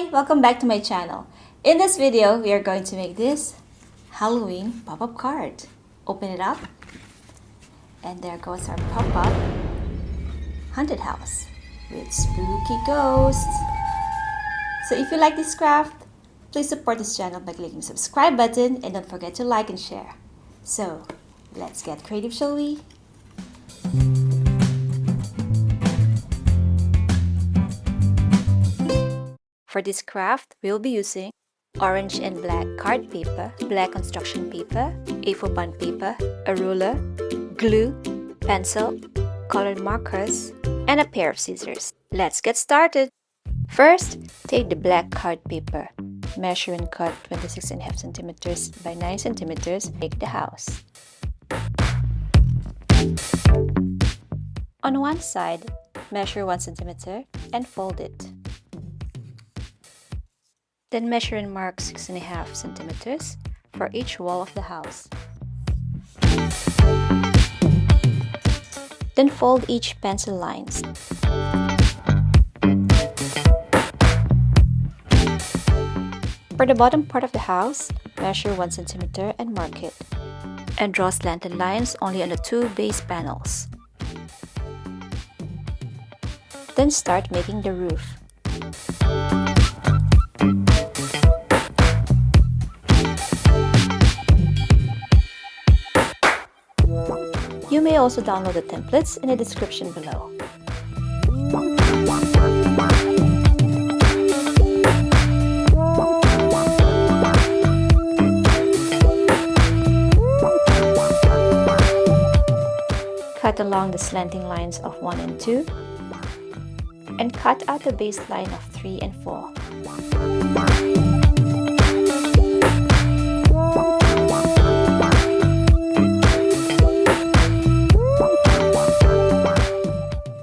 Hi! Welcome back to my channel. In this video, we are going to make this Halloween pop-up card. Open it up, and there goes our pop-up haunted house with spooky ghosts. So if you like this craft, please support this channel by clicking the subscribe button and don't forget to like and share. So let's get creative, shall we? For this craft, we'll be using orange and black card paper, black construction paper, A4 bond paper, a ruler, glue, pencil, colored markers, and a pair of scissors. Let's get started! First, take the black card paper. Measure and cut 26.5 centimeters by 9 centimeters. Make the house. On one side, measure 1 centimeter and fold it. Then measure and mark 6.5 centimeters for each wall of the house. Then fold each pencil lines. For the bottom part of the house, measure 1 centimeter and mark it. And draw slanted lines only on the two base panels. Then start making the roof. You may also download the templates in the description below. Cut along the slanting lines of 1 and 2, and cut out the baseline of 3 and 4.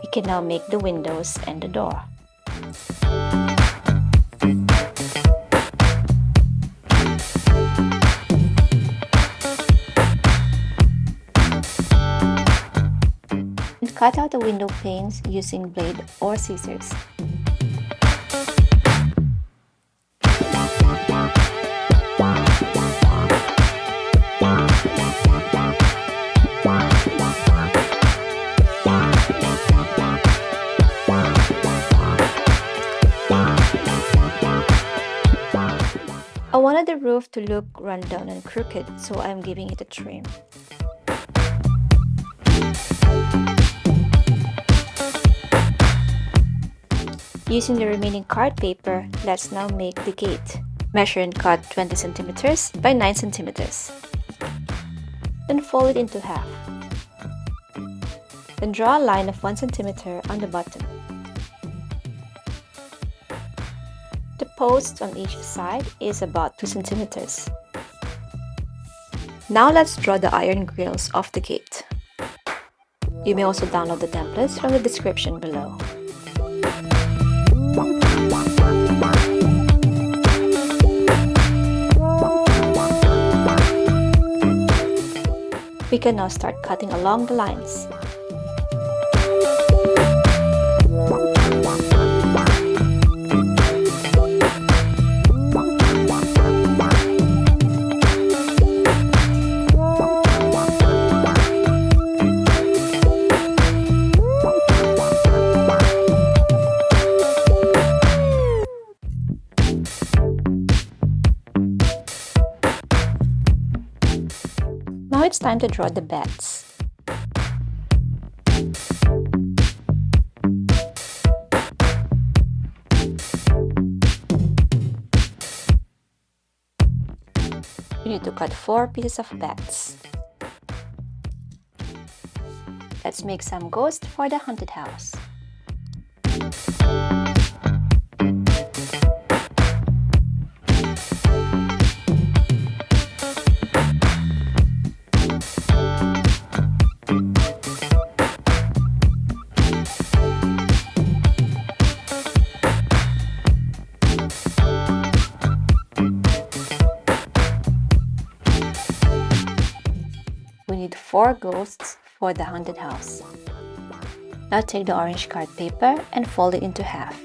You can now make the windows and the door. And cut out the window panes using blade or scissors. I wanted the roof to look run down and crooked, so I'm giving it a trim. Using the remaining card paper, let's now make the gate. Measure and cut 20 centimeters by 9 centimeters. Then fold it into half. Then draw a line of 1 centimeter on the bottom. The post on each side is about 2 centimeters. Now let's draw the iron grills of the gate. You may also download the templates from the description below. We can now start cutting along the lines. Now it's time to draw the beds. You need to cut 4 pieces of beds. Let's make some ghosts for the haunted house. We need 4 ghosts for the haunted house. Now take the orange card paper and fold it into half.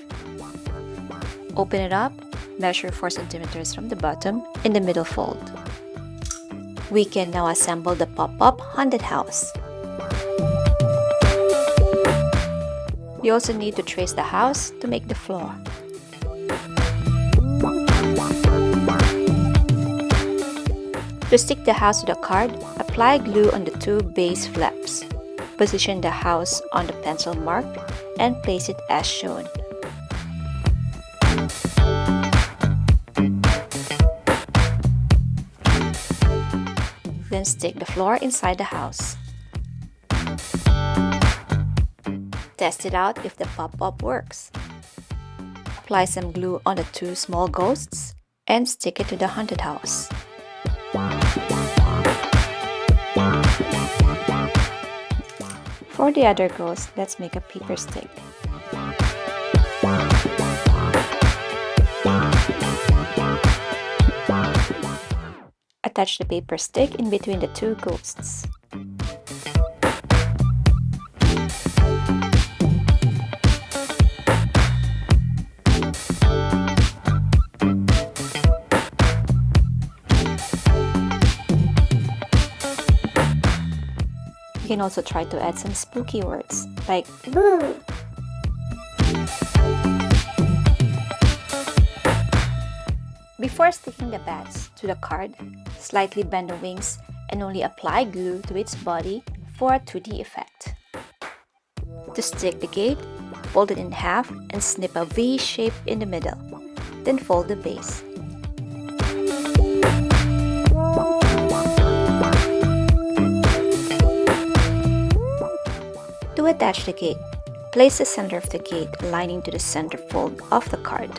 Open it up, measure 4 centimeters from the bottom in the middle fold. We can now assemble the pop-up haunted house. You also need to trace the house to make the floor. To stick the house to the card, apply glue on the 2 base flaps. Position the house on the pencil mark and place it as shown. Then stick the floor inside the house. Test it out if the pop-up works. Apply some glue on the 2 small ghosts and stick it to the haunted house. For the other ghost, let's make a paper stick. Attach the paper stick in between the 2 ghosts. You can also try to add some spooky words like boo. Before sticking the bats to the card, slightly bend the wings and only apply glue to its body for a 2D effect. To stick the gate, fold it in half and snip a V shape in the middle, then fold the base. To attach the gate, place the center of the gate aligning to the center fold of the card.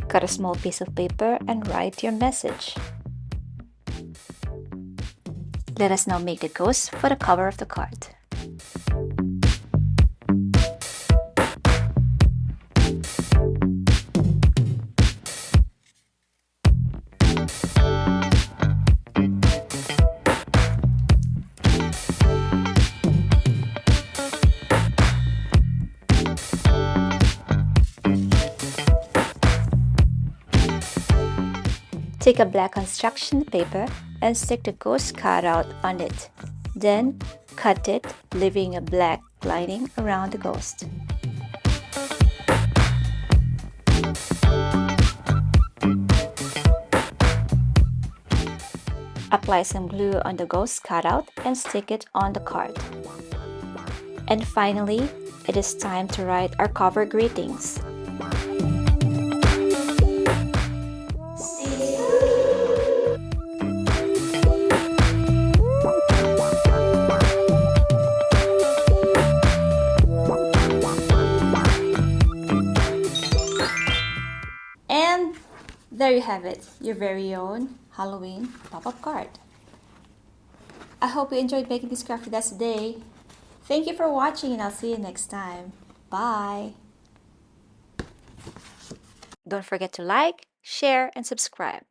Cut a small piece of paper and write your message. Let us now make the ghost for the cover of the card. Take a black construction paper and stick the ghost cutout on it. Then cut it, leaving a black lining around the ghost. Apply some glue on the ghost cutout and stick it on the card. And finally, it is time to write our cover greetings. And there you have it, your very own Halloween pop-up card. I hope you enjoyed making this craft with us today. Thank you for watching and I'll see you next time. Bye! Don't forget to like, share, and subscribe.